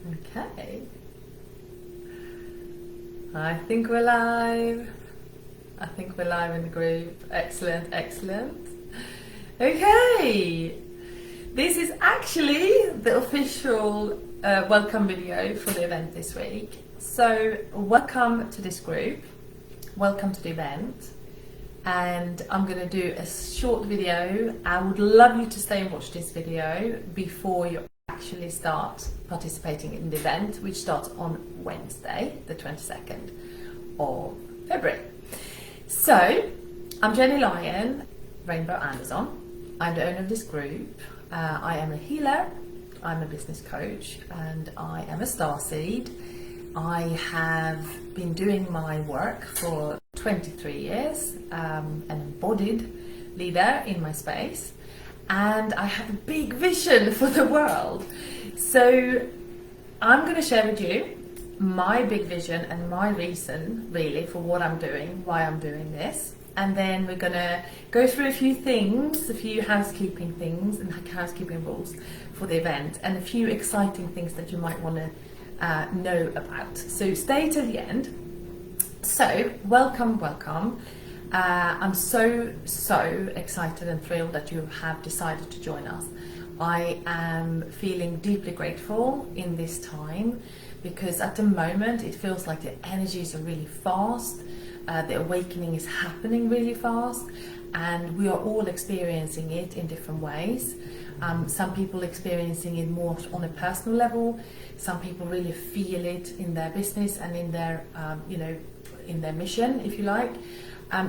Okay. I think we're live. I think we're live in the group. Excellent, excellent. Okay. This is actually the official welcome video for the event this week. So, welcome to this group. Welcome to the event. And I'm going to do a short video. I would love you to stay and watch this video before you actually start participating in the event, which starts on Wednesday, the 22nd of February. So, I'm Jenny Lyon, Rainbow Amazon. I'm the owner of this group. I am a healer, I'm a business coach, and I am a starseed. I have been doing my work for 23 years, an embodied leader in my space, and I have a big vision for the world. So I'm going to share with you my big vision and my reason really for what I'm doing, why I'm doing this. And then we're going to go through a few things, a few housekeeping things and housekeeping rules for the event, and a few exciting things that you might want to know about. So stay to the end. So welcome. I'm so excited and thrilled that you have decided to join us. I am feeling deeply grateful in this time because at the moment it feels like the energies are really fast. The awakening is happening really fast, and we are all experiencing it in different ways. Some people experiencing it more on a personal level. Some people really feel it in their business and in their, in their mission, if you like.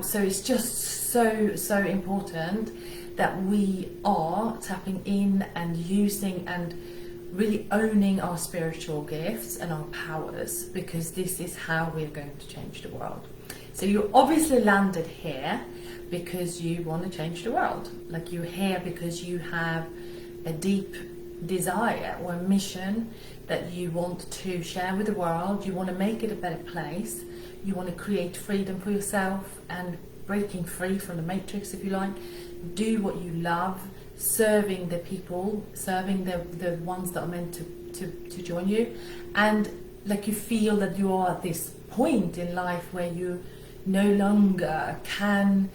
So it's just so important that we are tapping in and using and really owning our spiritual gifts and our powers, because this is how we're going to change the world. So you obviously landed here because you want to change the world. Like, you're here because you have a deep desire or a mission that you want to share with the world. You want to make it a better place. You want to create freedom for yourself and breaking free from the matrix, if you like. Do what you love, serving the people, serving the ones that are meant to join you. And like, you feel that you are at this point in life where you no longer can,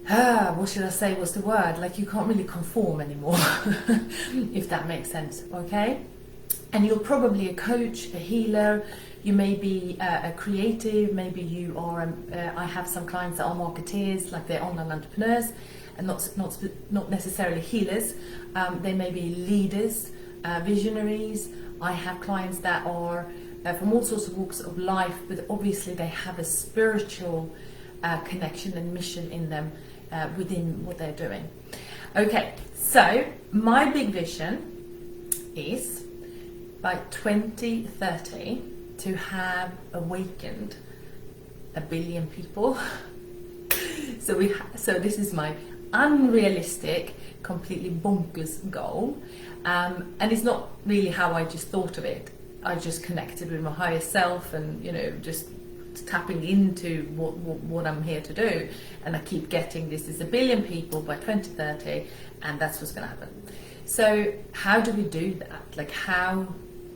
what should I say, what's the word? Like, you can't really conform anymore, if that makes sense, okay? And you're probably a coach, a healer, you may be a creative, maybe you are, I have some clients that are marketeers, like they're online entrepreneurs, and not necessarily healers. They may be leaders, visionaries. I have clients that are from all sorts of walks of life, but obviously they have a spiritual connection and mission in them within what they're doing. Okay, so my big vision is by 2030 to have awakened 1 billion people. So this is my unrealistic, completely bonkers goal, and it's not really how I just thought of it. I just connected with my higher self and, just tapping into what I'm here to do, and I keep getting this is 1 billion people by 2030, and that's what's going to happen. So how do we do that? Like, how?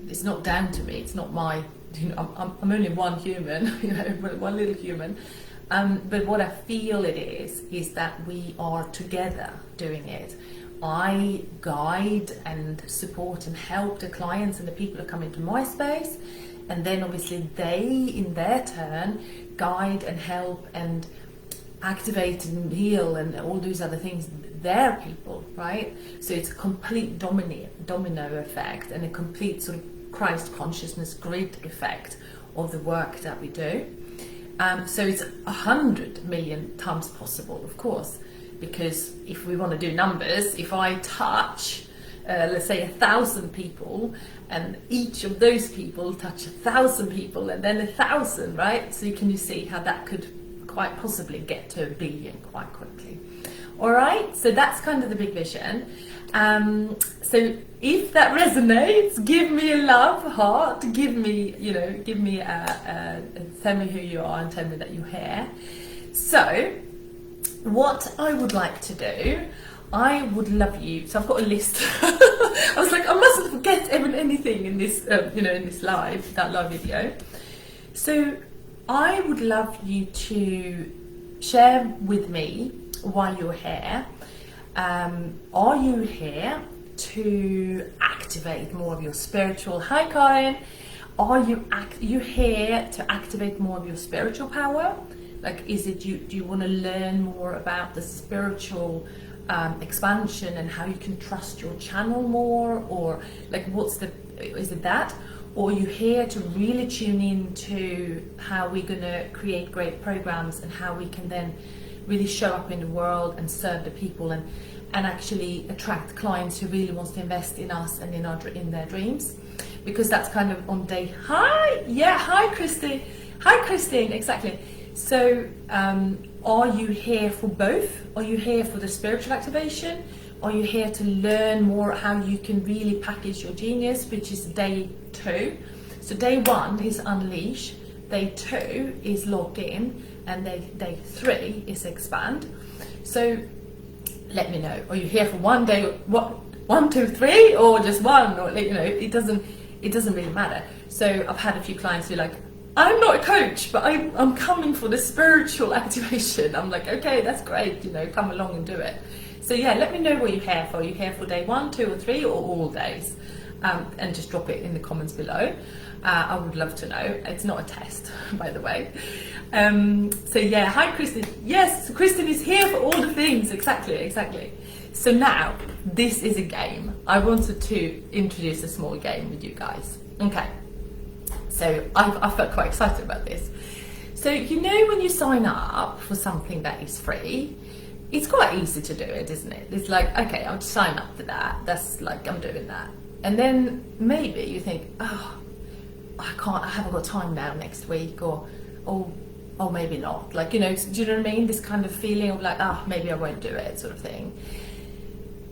It's not down to me. It's not my, I'm only one human, one little human. But what I feel it is that we are together doing it. I guide and support and help the clients and the people that come into my space, and then obviously they in their turn guide and help and activate and heal and all those other things, their people, right? So it's a complete domino effect and a complete sort of Christ consciousness grid effect of the work that we do. So it's 100 million times possible, of course, because if we want to do numbers, if I touch, let's say 1,000 people, and each of those people touch 1,000 people, and then 1,000, right? So can you see how that could quite possibly get to 1 billion quite quickly? All right, so that's kind of the big vision. So if that resonates, give me a love heart, give me tell me who you are and tell me that you're here. So what I would like to do, I would love you, so I've got a list. I was like, I mustn't forget anything in this, in this that live video. So I would love you to share with me while you're here. Are you here to activate more of your spiritual? Hi, Karen. Are you here to activate more of your spiritual power? Like, do you want to learn more about the spiritual expansion and how you can trust your channel more, or like is it that? Or are you here to really tune in to how we're going to create great programs and how we can then really show up in the world and serve the people and actually attract clients who really wants to invest in us and in their dreams? Because that's kind of on day. Hi Christine. Hi Christine, exactly. So are you here for both? Are you here for the spiritual activation? Are you here to learn more how you can really package your genius, which is day 2? So day 1 is unleash, day 2 is log in, and day 3 is expand. So let me know. Are you here for one day? What 1, 2, 3, or just one? Or it doesn't really matter. So I've had a few clients who are like, I'm not a coach, but I'm coming for the spiritual activation. I'm like, okay, that's great. Come along and do it. So yeah, let me know what you're here for. Are you here for day 1, 2, or 3, or all days? And just drop it in the comments below. I would love to know. It's not a test, by the way. So yeah, hi Kristen. Yes, Kristen is here for all the things. Exactly. So now, this is a game. I wanted to introduce a small game with you guys. Okay. So I felt quite excited about this. So when you sign up for something that is free, it's quite easy to do it, isn't it? It's like, okay, I'll sign up for that. That's like, I'm doing that. And then maybe you think, oh, I haven't got time now next week, or maybe not. Like, do you know what I mean? This kind of feeling of like, maybe I won't do it, sort of thing.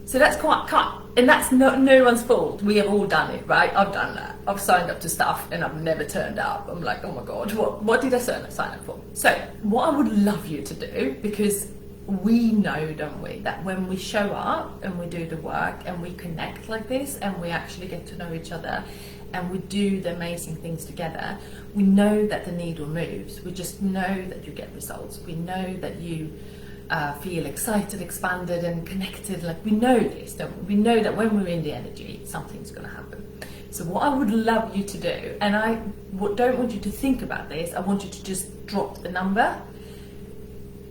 So that's quite, and that's no one's fault. We have all done it, right? I've done that. I've signed up to stuff and I've never turned up. I'm like, oh my God, what did I sign up for? So what I would love you to do, because we know, don't we, that when we show up and we do the work and we connect like this and we actually get to know each other and we do the amazing things together, we know that the needle moves. We just know that you get results. We know that you feel excited, expanded and connected. Like, we know this, don't we? We know that when we're in the energy, something's going to happen. So what I would love you to do, and I don't want you to think about this, I want you to just drop the number.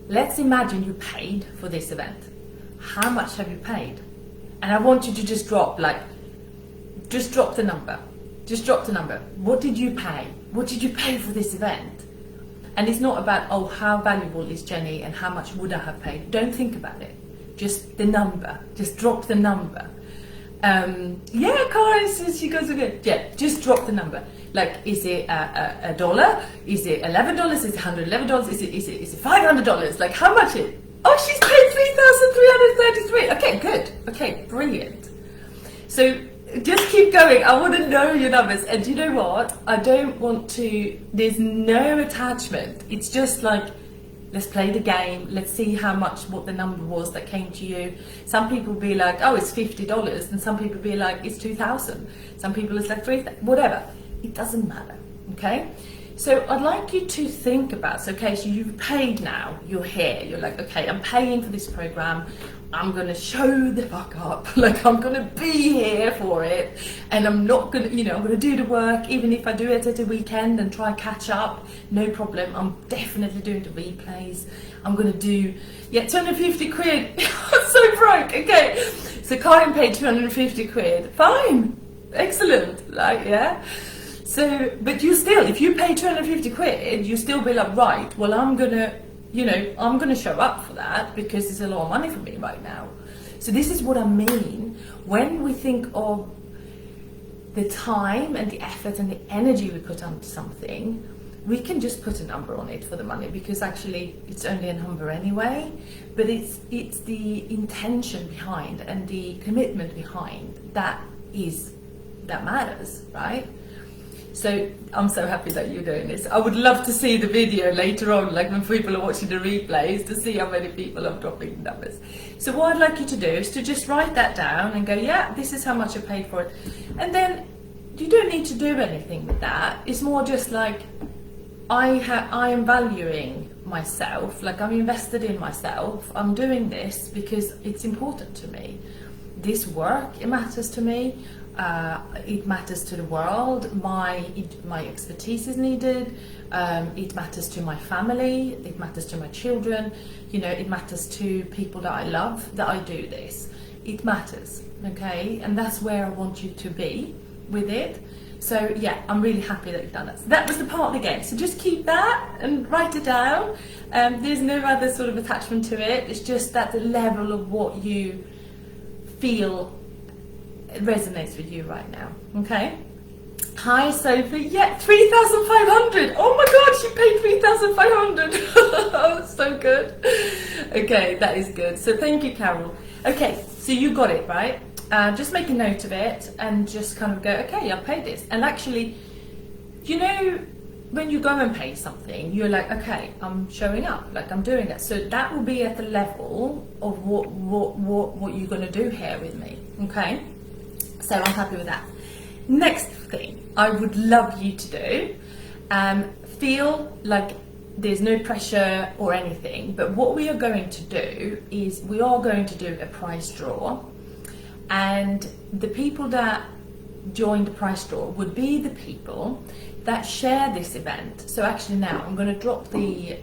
Let's imagine you paid for this event. How much have you paid? And I want you to just drop the number. Just drop the number. What did you pay? What did you pay for this event? And it's not about, how valuable is Jenny and how much would I have paid? Don't think about it. Just the number. Just drop the number. Yeah, Karen says she goes again. Yeah, just drop the number. Like, is it a $1? Is it $11? Is it $111? Is it $500? Like, how much is? Oh, she's paid $3,333. Okay, good. Okay, brilliant. So just keep going. I want to know your numbers. And you know what? I don't want to. There's no attachment. It's just like, let's play the game. Let's see what the number was that came to you. Some people be like, oh, it's $50, and some people be like, it's $2,000. Some people it's like $3,000. Whatever. It doesn't matter. Okay. So I'd like you to think about. So you've paid now. You're here. You're like, okay, I'm paying for this program. I'm gonna show the fuck up. Like, I'm gonna be here for it, and I'm not gonna, I'm gonna do the work, even if I do it at a weekend and try catch up. No problem. I'm definitely doing the replays. I'm gonna do 250 quid. I'm so broke. Okay, so Karen paid 250 quid. Fine, excellent. Like, yeah. So, but you still, if you pay 250 quid, you still be like, right, well, I'm gonna show up for that because it's a lot of money for me right now. So this is what I mean when we think of the time and the effort and the energy we put onto something. We can just put a number on it for the money, because actually it's only a number anyway, but it's the intention behind and the commitment behind that matters, right? So I'm so happy that you're doing this. I would love to see the video later on, like when people are watching the replays, to see how many people are dropping numbers. So what I'd like you to do is to just write that down and go, yeah, this is how much I paid for it. And then you don't need to do anything with that. It's more just like I am valuing myself, like I'm invested in myself. I'm doing this because it's important to me. This work, it matters to me. It matters to the world. My expertise is needed. It matters to my family. It matters to my children. You know, it matters to people that I love that I do this. It matters, okay? And that's where I want you to be with it. So yeah, I'm really happy that you've done that. So that was the part again. So just keep that and write it down. There's no other sort of attachment to it. It's just that the level of what you feel resonates with you right now. Okay. Hi Sophie. Yeah, 3,500. Oh my god, she paid 3,500. Oh, so good. Okay, that is good. So thank you, Carol. Okay, so you got it right. Just make a note of it and just kind of go, okay, I'll pay this. And actually, you know, when you go and pay something, you're like, okay, I'm showing up, like I'm doing that. So that will be at the level of what you're going to do here with me. Okay, so I'm happy with that. Next thing I would love you to do, feel like there's no pressure or anything, but what we are going to do is we are going to do a prize draw. And the people that join the prize draw would be the people that share this event. So actually now I'm going to drop the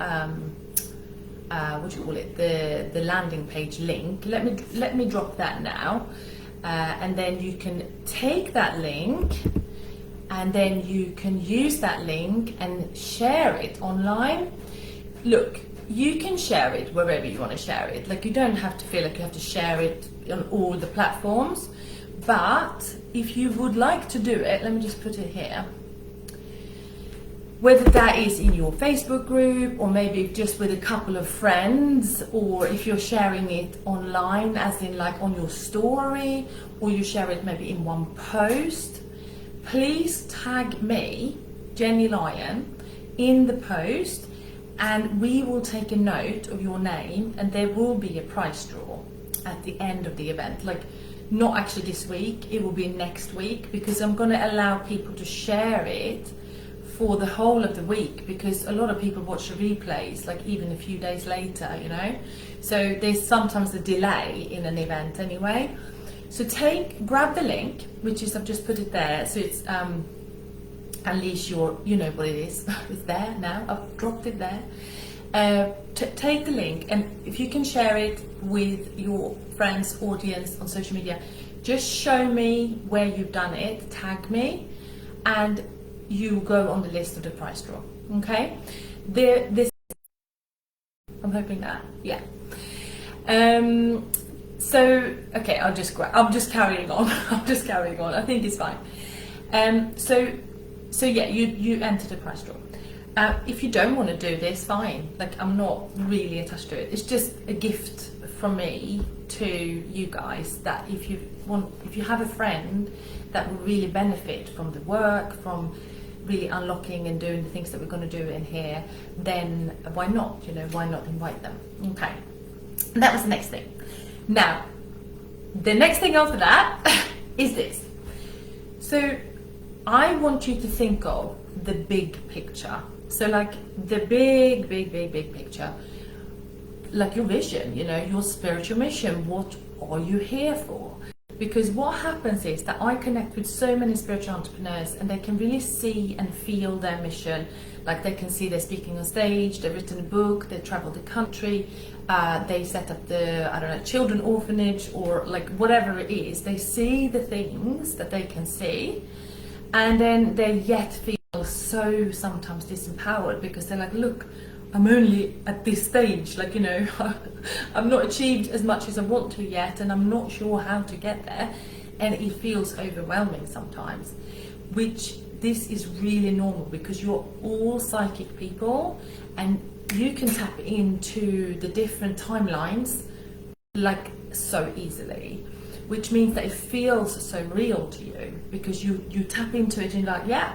what do you call it, the landing page link. Let me drop that now, and then you can take that link and then you can use that link and share it online. Look, you can share it wherever you want to share it. Like, you don't have to feel like you have to share it on all the platforms, but if you would like to do it, let me just put it here, whether that is in your Facebook group or maybe just with a couple of friends, or if you're sharing it online as in like on your story, or you share it maybe in one post, please tag me, Jenny Lyon, in the post, and we will take a note of your name and there will be a prize draw at the end of the event. Like, not actually this week, it will be next week, because I'm going to allow people to share it for the whole of the week, because a lot of people watch the replays like even a few days later, you know, so there's sometimes a delay in an event anyway. So grab the link, which is, I've just put it there, so it's unleash your, you know what it is. It's there now, I've dropped it there. Take the link, and if you can share it with your friends, audience on social media, just show me where you've done it, tag me, and you go on the list of the prize draw. Okay, I'm hoping that, yeah. So okay, I'm just carrying on. I'm just carrying on. I think it's fine. So yeah, you enter the prize draw. If you don't want to do this, fine. Like, I'm not really attached to it. It's just a gift from me to you guys, that if you have a friend that will really benefit from the work, from really unlocking and doing the things that we're going to do in here, then why not? You know, why not invite them? Okay, and that was the next thing. Now, the next thing after that is this. So I want you to think of the big picture. So like the big picture, like your vision, you know, your spiritual mission. What are you here for? Because what happens is that I connect with so many spiritual entrepreneurs, and they can really see and feel their mission. Like, they can see they're speaking on stage, they've written a book, they traveled the country, they set up the, I don't know, children orphanage, or like whatever it is. They see the things that they can see, and then they yet feel so sometimes disempowered, because they're like, look, I'm only at this stage, like, you know, I've not achieved as much as I want to yet, and I'm not sure how to get there, and it feels overwhelming sometimes, which this is really normal, because you're all psychic people and you can tap into the different timelines like so easily, which means that it feels so real to you, because you tap into it and you're like, yeah,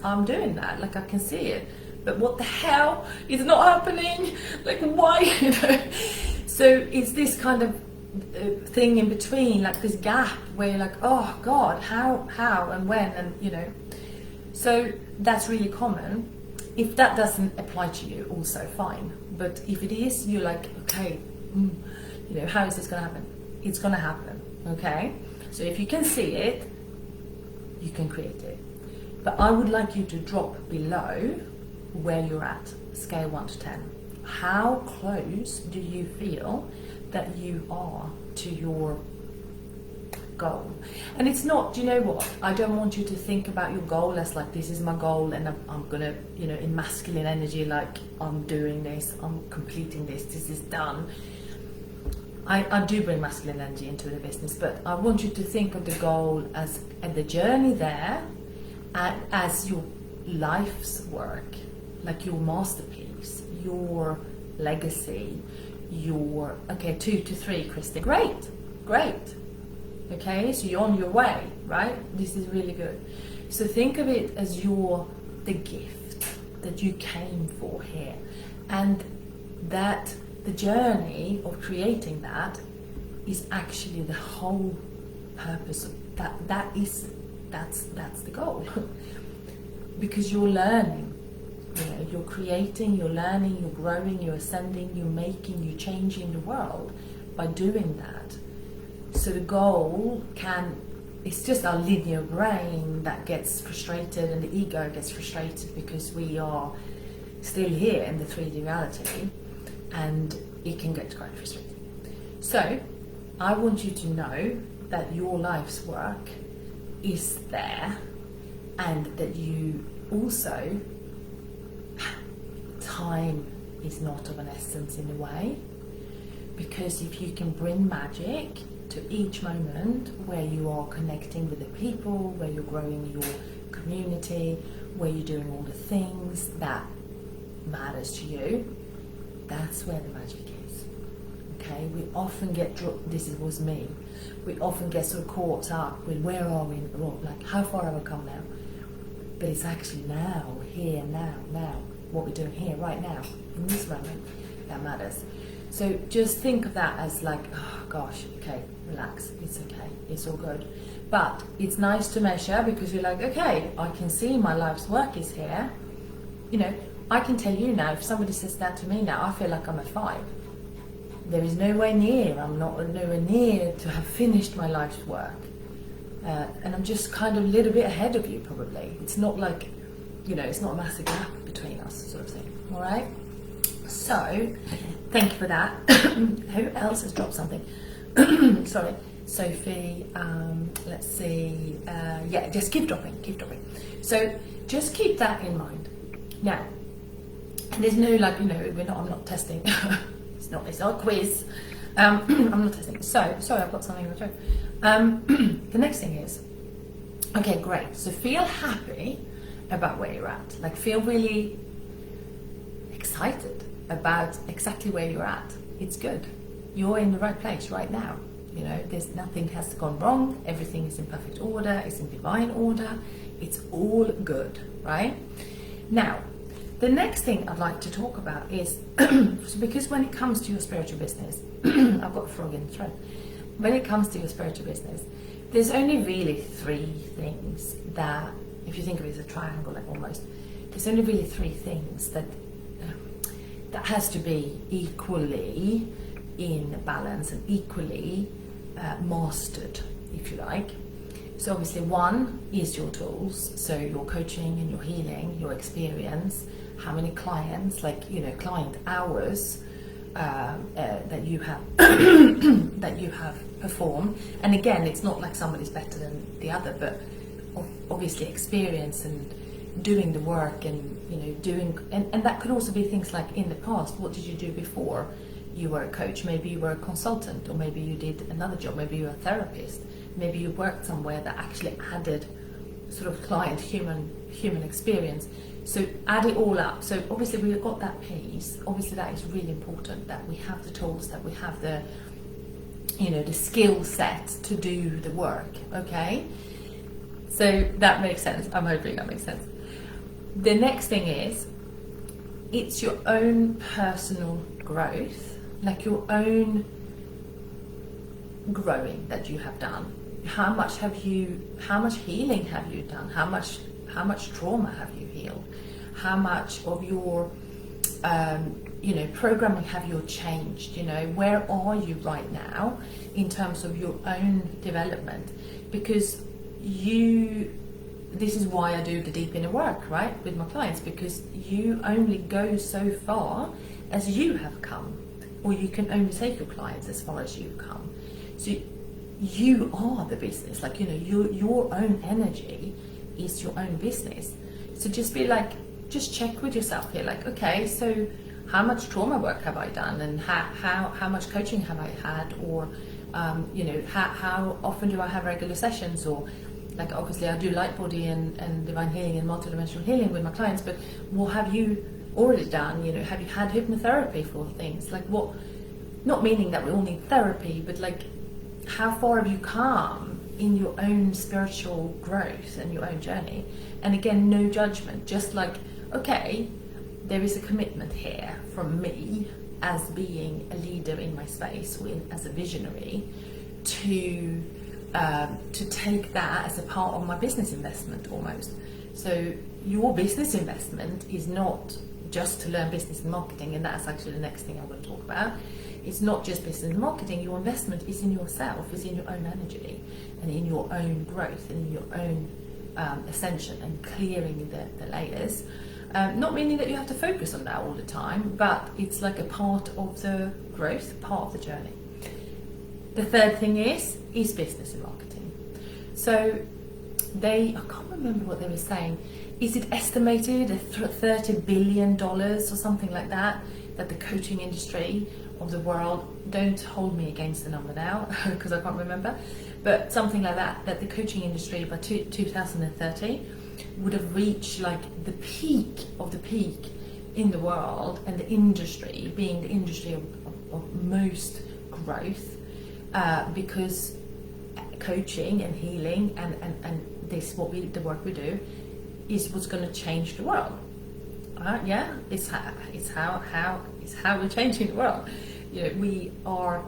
I'm doing that, like I can see it, but what the hell is not happening, like why? You know, so it's this kind of thing in between, like this gap where you're like, oh God, how and when, and you know. So that's really common. If that doesn't apply to you, also fine. But if it is, you're like, okay, you know, how is this going to happen? It's going to happen, okay? So if you can see it, you can create it. But I would like you to drop below where you're at, scale 1 to 10. How close do you feel that you are to your goal? And it's not, do you know what, I don't want you to think about your goal as like, this is my goal and I'm gonna, you know, in masculine energy, like I'm doing this, I'm completing this is done. I do bring masculine energy into the business, but I want you to think of the goal as the journey there, as your life's work, like your masterpiece, your legacy, your, okay, 2 to 3, Kristen, great. Okay, so you're on your way, right? This is really good. So think of it as the gift that you came for here, and that the journey of creating that is actually the whole purpose of that. That's the goal. Because you're learning, you know, you're creating, you're learning, you're growing, you're ascending, you're making, you're changing the world by doing that. So the goal it's just our linear brain that gets frustrated, and the ego gets frustrated because we are still here in the 3D reality, and it can get quite frustrating. So I want you to know that your life's work is there, and that you also, time is not of an essence in a way, because if you can bring magic to each moment where you are connecting with the people, where you're growing your community, where you're doing all the things that matters to you, that's where the magic is. Okay, we often get was me. We often get sort of caught up with where are we, like how far have I come now? But it's actually now, here, now, what we're doing here, right now, in this moment, that matters. So just think of that as like, oh gosh, okay, relax, it's okay, it's all good. But it's nice to measure, because you're like, okay, I can see my life's work is here. You know, I can tell you now, if somebody says that to me now, I feel like I'm at 5. There is nowhere near, I'm not nowhere near to have finished my life's work. And I'm just kind of a little bit ahead of you probably. It's not like, you know, it's not a massive gap between us sort of thing, all right? So, thank you for that. Who else has dropped something? Sorry, Sophie, let's see, yeah, just keep dropping. So, just keep that in mind. Now, and there's no, like, you know, I'm not testing. it's not a quiz. I'm not testing. So, sorry, I've got something in my throat. The next thing is, okay, great. So feel happy about where you're at. Like, feel really excited about exactly where you're at. It's good. You're in the right place right now. You know, nothing has gone wrong. Everything is in perfect order. It's in divine order. It's all good, right? Now, the next thing I'd like to talk about is, because when it comes to your spiritual business, I've got a frog in the throat. When it comes to your spiritual business, there's only really 3 things that, if you think of it as a triangle, like almost, there's only really 3 things that has to be equally in balance and equally mastered, if you like. So obviously 1 is your tools, so your coaching and your healing, your experience, how many clients, like, you know, client hours that you have that you have performed. And again, it's not like somebody's better than the other, but obviously experience and doing the work, and you know, doing, and that could also be things like in the past, what did you do before you were a coach? Maybe you were a consultant, or maybe you did another job, maybe you were a therapist, maybe you worked somewhere that actually added sort of client human experience. So add it all up. So obviously we've got that piece. Obviously that is really important, that we have the tools, that we have the, you know, the skill set to do the work. Okay, so that makes sense. I'm hoping that makes sense. The next thing is, it's your own personal growth, like your own growing that you have done? How much healing have you done? How much trauma have you healed? How much of your programming have you changed? Where are you right now in terms of your own development? Because this is why I do the deep inner work, right, with my clients, because you only go so far as you have come, or you can only take your clients as far as you've come. So you are the business, your own energy is your own business. So just check with yourself here, okay, so how much trauma work have I done, and how much coaching have I had, or how often do I have regular sessions, or obviously I do light body and divine healing and multidimensional healing with my clients, but what have you already done? Have you had hypnotherapy for things? What, not meaning that we all need therapy, but how far have you come in your own spiritual growth and your own journey? And again, no judgment, just okay, there is a commitment here from me as being a leader in my space, or as a visionary, to take that as a part of my business investment almost. So your business investment is not just to learn business and marketing, and that's actually the next thing I'm going to talk about. It's not just business and marketing. Your investment is in yourself, is in your own energy, and in your own growth, and in your own ascension, and clearing the layers. Not meaning that you have to focus on that all the time, but it's a part of the growth, part of the journey. The third thing is business and marketing. So I can't remember what they were saying. Is it estimated at $30 billion or something like that the coaching industry of the world, don't hold me against the number now because I can't remember, but something like that the coaching industry by 2030 would have reached the peak of the peak in the world, and the industry being the industry of most growth, because coaching and healing and this the work we do is what's going to change the world. It's how we're changing the world. We are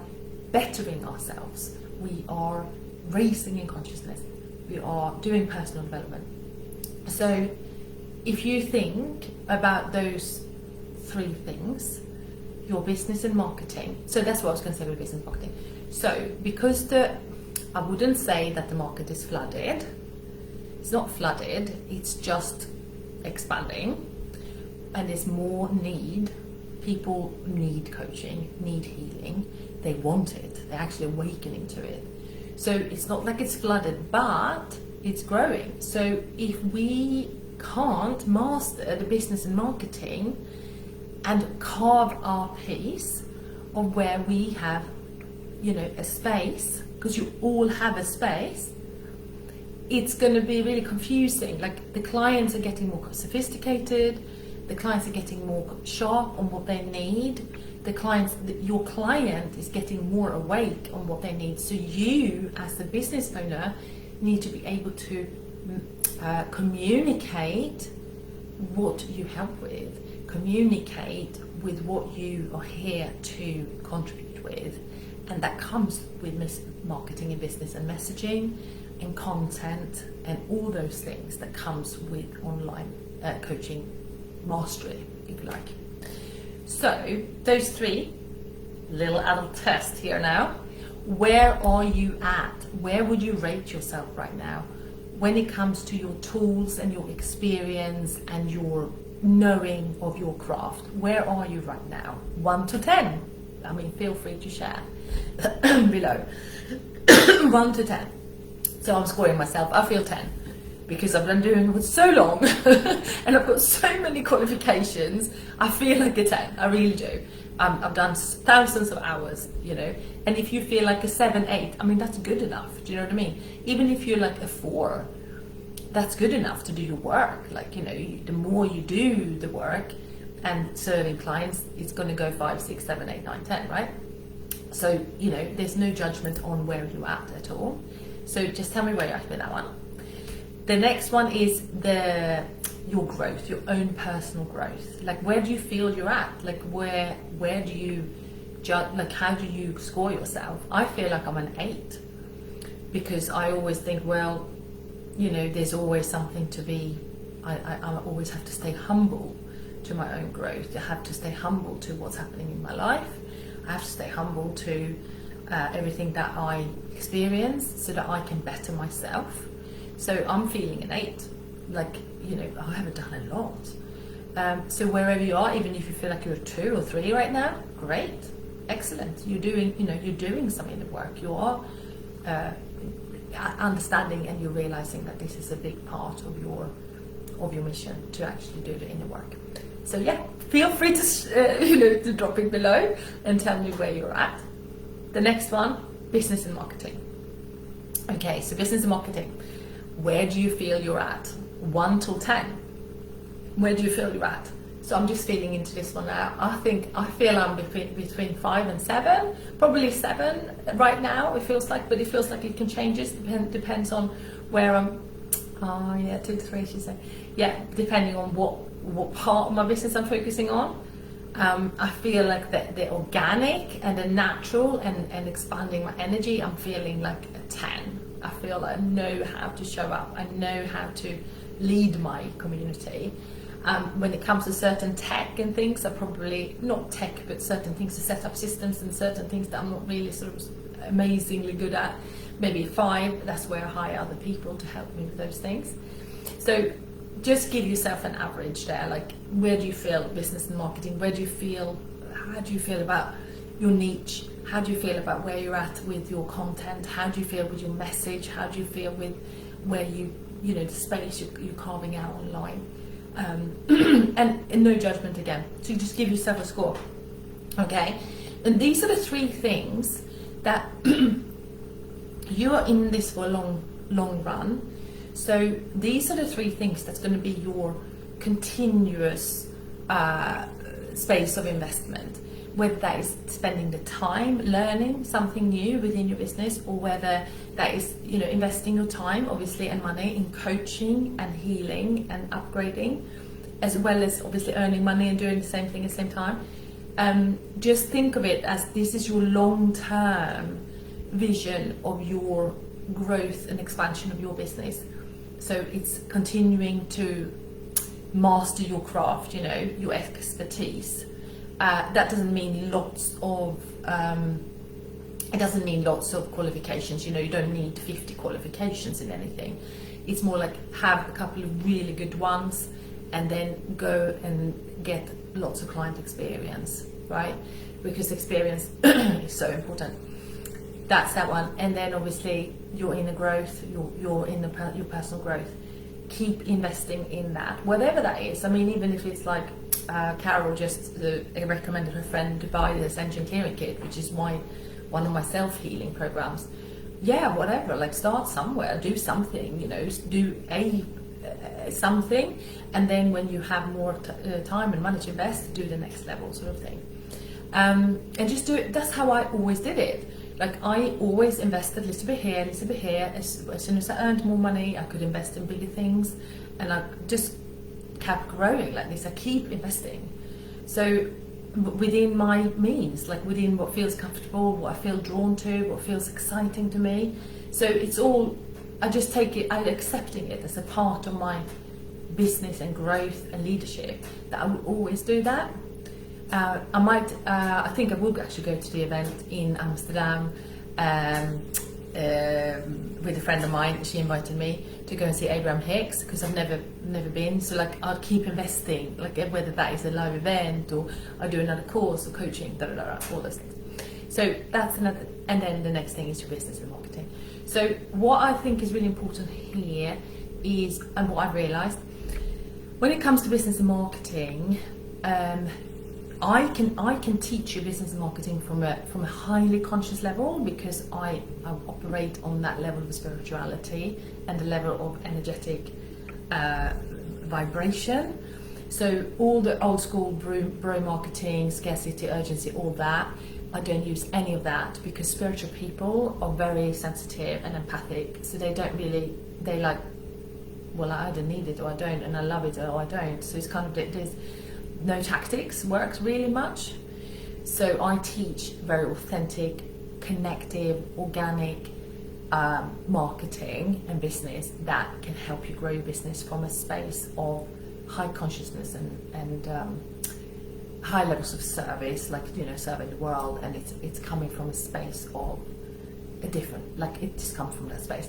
bettering ourselves, we are raising in consciousness, we are doing personal development. So if you think about those three things, your business and marketing, so that's what I was going to say with business and marketing. So because I wouldn't say that the market is flooded. It's not flooded, it's just expanding, and there's more need. People need coaching, need healing, they want it, they're actually awakening to it. So it's not like it's flooded, but it's growing. So if we can't master the business and marketing and carve our piece of where we have, a space, because you all have a space, it's going to be really confusing. The clients are getting more sophisticated, the clients are getting more sharp on what they need, your client is getting more awake on what they need. So you, as the business owner, need to be able to communicate what you help with, communicate with what you are here to contribute with, and that comes with marketing and business and messaging and content and all those things that comes with online coaching mastery, if you like. So those three, little adult test here now. Where are you at? Where would you rate yourself right now when it comes to your tools and your experience and your knowing of your craft? Where are you right now? 1 to 10. Feel free to share below. 1 to 10. So I'm scoring myself. I feel 10 because I've been doing it for so long and I've got so many qualifications. I feel like a 10. I really do. I've done thousands of hours, and if you feel like a 7, 8, that's good enough. Do you know what I mean? Even if you're like a 4, that's good enough to do your work. The more you do the work and serving clients, it's going to go 5, 6, 7, 8, 9, 10, right? So, there's no judgment on where you're at all. So just tell me where you're at with that one. The next one is your growth, your own personal growth. Where do you feel you're at? Where do you like how do you score yourself? I feel like I'm an 8 because I always think, well, you know, there's always something to be. I always have to stay humble to my own growth. I have to stay humble to what's happening in my life. I have to stay humble to everything that I experience so that I can better myself. So I'm feeling an 8. Like, you know, I haven't done a lot. So wherever you are, even if you feel like you're a 2 or 3 right now, great, excellent. You're doing some inner work. You are understanding, and you're realizing that this is a big part of your mission to actually do the inner work. So yeah, feel free to to drop it below and tell me where you're at. The next one, business and marketing. Okay, so business and marketing. Where do you feel you're at? 1 till 10. Where do you feel you're at? So I'm just feeling into this one now. I feel I'm between 5 and 7, probably 7 right now. It feels like, but it feels like it can change. It depends on where I'm. Oh yeah, 2 to 3, she said. Yeah, depending on what part of my business I'm focusing on. I feel like the organic and the natural and expanding my energy, I'm feeling like a 10. I feel like I know how to show up. I know how to lead my community. When it comes to certain tech and things, I probably, not tech, but certain things to set up systems and certain things that I'm not really sort of amazingly good at, maybe 5, that's where I hire other people to help me with those things. So just give yourself an average there, like where do you feel business and marketing, how do you feel about your niche, how do you feel about where you're at with your content, how do you feel with your message, how do you feel with where you know, the space you're carving out online. And no judgment again, so you just give yourself a score, okay? And these are the 3 things that you are in this for a long run. So these are the 3 things that's going to be your continuous space of investment, whether that is spending the time learning something new within your business, or whether that is, you know, investing your time obviously and money in coaching and healing and upgrading, as well as obviously earning money and doing the same thing at the same time. Just think of it as this is your long-term vision of your growth and expansion of your business. So it's continuing to master your craft, you know, your expertise. That doesn't mean lots of qualifications. You know, you don't need 50 qualifications in anything. It's more like have a couple of really good ones and then go and get lots of client experience, right? Because experience is so important. That's that one. And then obviously your inner growth, your personal growth. Keep investing in that, whatever that is. I mean, even if it's like Carol just recommended her friend to buy the Ascension Clearing Kit, which is one of my self-healing programs. Yeah, whatever, like start somewhere, do something, you know, do something, and then when you have more time and money to invest, do the next level sort of thing. And just do it. That's how I always did it. Like I always invested a little bit here, a little bit here. As soon as I earned more money, I could invest in bigger things, and I just kept growing like this. I keep investing. So within my means, like within what feels comfortable, what I feel drawn to, what feels exciting to me. So it's all, I just take it, I'm accepting it as a part of my business and growth and leadership, that I will always do that. I think I will actually go to the event in Amsterdam with a friend of mine. She invited me to go and see Abraham Hicks, because I've never been. So like I'll keep investing, like whether that is a live event or I do another course or coaching, all those things. So that's another. And then the next thing is your business and marketing. So what I think is really important here is, and what I've realised, when it comes to business and marketing, I can teach you business and marketing from a highly conscious level, because I operate on that level of spirituality and the level of energetic vibration. So all the old school bro marketing, scarcity, urgency, all that, I don't use any of that, because spiritual people are very sensitive and empathic. So they don't really, they like, well, I either need it or I don't, and I love it or I don't. So it's kind of, there's no tactics works really much. So I teach very authentic, connective, organic marketing and business that can help you grow your business from a space of high consciousness and high levels of service, like, you know, serving the world, and it's coming from a space of a different, like, it just comes from that space.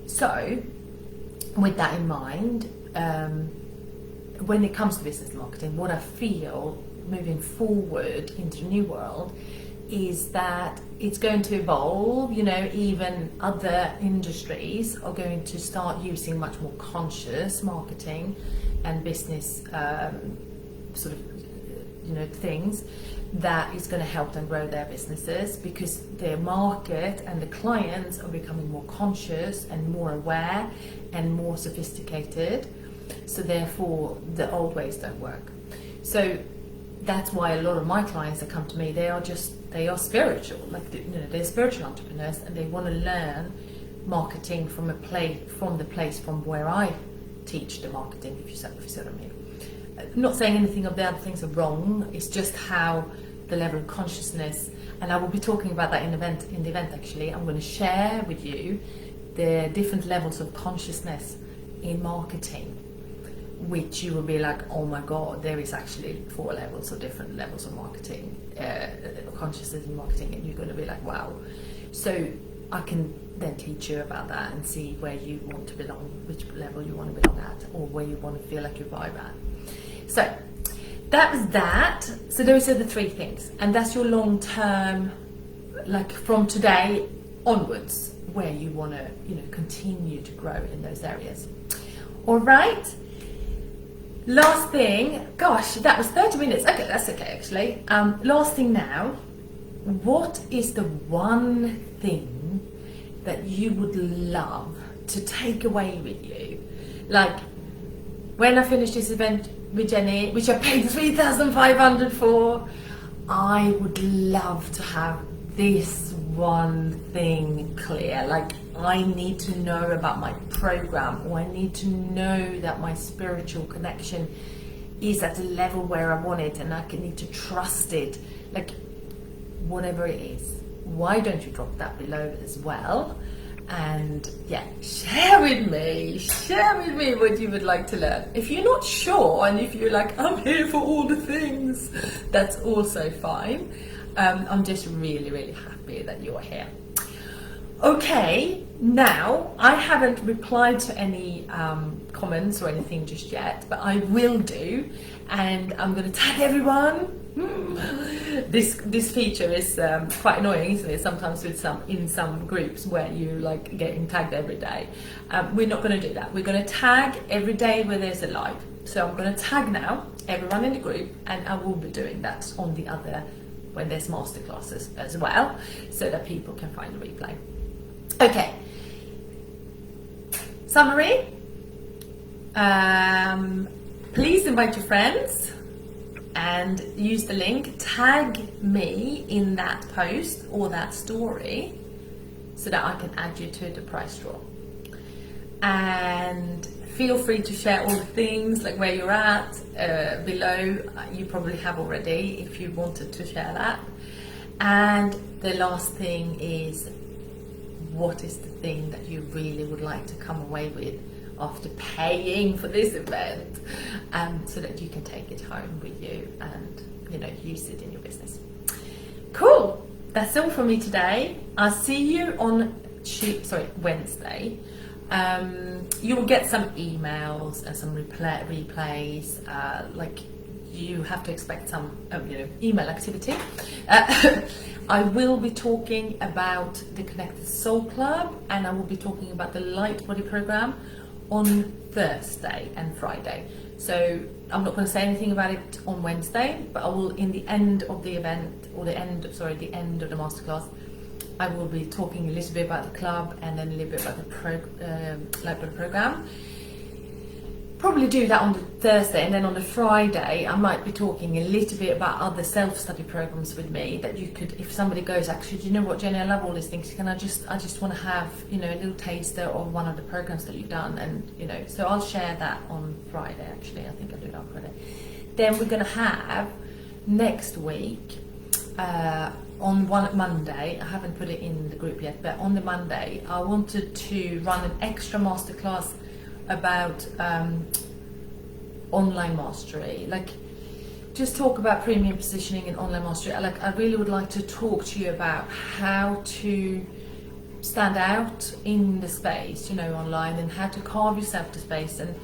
So with that in mind, when it comes to business marketing, what I feel moving forward into the new world is that it's going to evolve. You know, even other industries are going to start using much more conscious marketing and business sort of, you know, things that is going to help them grow their businesses, because their market and the clients are becoming more conscious and more aware and more sophisticated. So therefore the old ways don't work. So that's why a lot of my clients that come to me, they are spiritual, like, you know, they're spiritual entrepreneurs, and they want to learn marketing from the place from where I teach the marketing, if you see what I mean. I'm not saying anything of the other things are wrong, it's just how the level of consciousness, and I will be talking about that in the event actually. I'm going to share with you the different levels of consciousness in marketing, which you will be like, oh my god, there is actually 4 levels of different levels of marketing, consciousness in marketing, and you're going to be like, wow. So I can then teach you about that and see where you want to belong, which level you want to belong at, or where you want to feel like you vibe at. So that was that. So those are the 3 things, and that's your long term, like from today onwards, where you want to, you know, continue to grow in those areas. All right. Last thing, gosh, that was 30 minutes. Okay, that's okay actually. Last thing now, what is the one thing that you would love to take away with you? Like, when I finish this event with Jenny, which I paid 3,500 for, I would love to have this one thing clear. Like, I need to know about my program, or I need to know that my spiritual connection is at a level where I want it, and I need to trust it. Like, whatever it is, why don't you drop that below as well? And yeah, share with me what you would like to learn. If you're not sure, and if you're like, I'm here for all the things, that's also fine. I'm just really, really happy that you're here. Okay, now I haven't replied to any comments or anything just yet, but I will do, and I'm going to tag everyone. This feature is quite annoying, isn't it? Sometimes in some groups where you like getting tagged every day. We're not going to do that. We're going to tag every day where there's a live. So I'm going to tag now everyone in the group, and I will be doing that on the other when there's masterclasses as well, so that people can find the replay. Okay. Summary. Please invite your friends and use the link. Tag me in that post or that story so that I can add you to the prize draw. And feel free to share all the things, like where you're at below. You probably have already if you wanted to share that. And the last thing is, what is the thing that you really would like to come away with after paying for this event, so that you can take it home with you and, you know, use it in your business. Cool. That's all from me today. I'll see you on Wednesday. You will get some emails and some replays. Like, you have to expect some email activity. I will be talking about the Connected Soul Club, and I will be talking about the Light Body program on Thursday and Friday. So I'm not going to say anything about it on Wednesday, but I will, in the end of the event, or the end of the masterclass, I will be talking a little bit about the club, and then a little bit about the Light Body program. Probably do that on the Thursday, and then on the Friday I might be talking a little bit about other self-study programs with me that you could, if somebody goes, actually, do you know what, Jenny, I love all these things, I just want to have, you know, a little taster of one of the programs that you've done, and, you know, so I'll share that on Friday. Actually, I think I'll do that on Friday. Then we're going to have next week on one Monday, I haven't put it in the group yet, but on the Monday, I wanted to run an extra masterclass about online mastery. Like, just talk about premium positioning and online mastery. Like, I really would like to talk to you about how to stand out in the space, you know, online, and how to carve yourself to space, and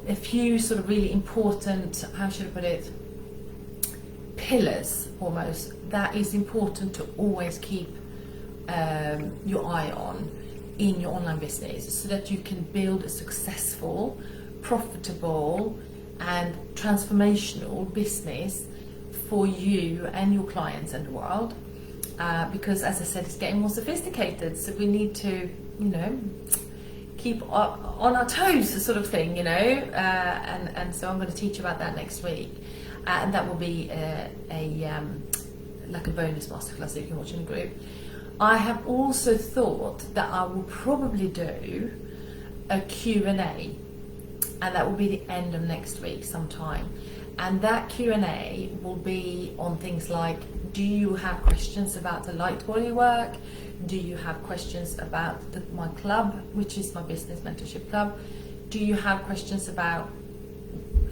a few sort of really important, how should I put it, pillars almost, that is important to always keep your eye on in your online business, so that you can build a successful, profitable and transformational business for you and your clients and the world. Because, as I said, it's getting more sophisticated, so we need to, you know, keep on our toes, sort of thing, you know, and so I'm going to teach you about that next week, and that will be like a bonus masterclass that you can watch in the group. I have also thought that I will probably do a Q&A, and that will be the end of next week sometime, and that Q&A will be on things like, do you have questions about the light body work? Do you have questions about my club, which is my business mentorship club? Do you have questions about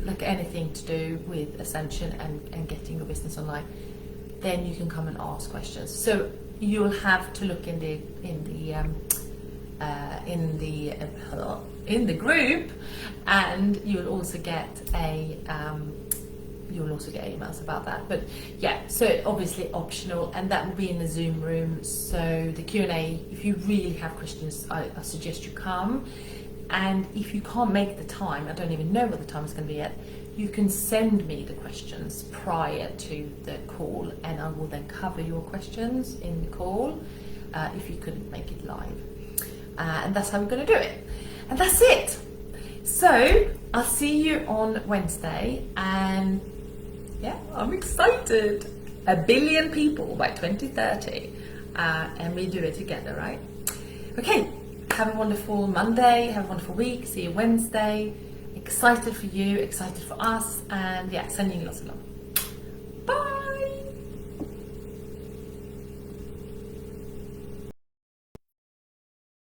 like anything to do with Ascension and getting your business online? Then you can come and ask questions. So you'll have to look in the group, and you'll also get emails about that. But yeah, so obviously optional, and that will be in the Zoom room. So the Q&A, if you really have questions, I suggest you come. And if you can't make the time, I don't even know what the time is going to be yet, you can send me the questions prior to the call, and I will then cover your questions in the call if you couldn't make it live. And that's how we're going to do it. And that's it. So I'll see you on Wednesday, and yeah, I'm excited. 1 billion people by 2030, and we do it together, right? Okay, have a wonderful Monday, have a wonderful week, see you Wednesday. Excited for you, excited for us, and yeah, sending you lots of love.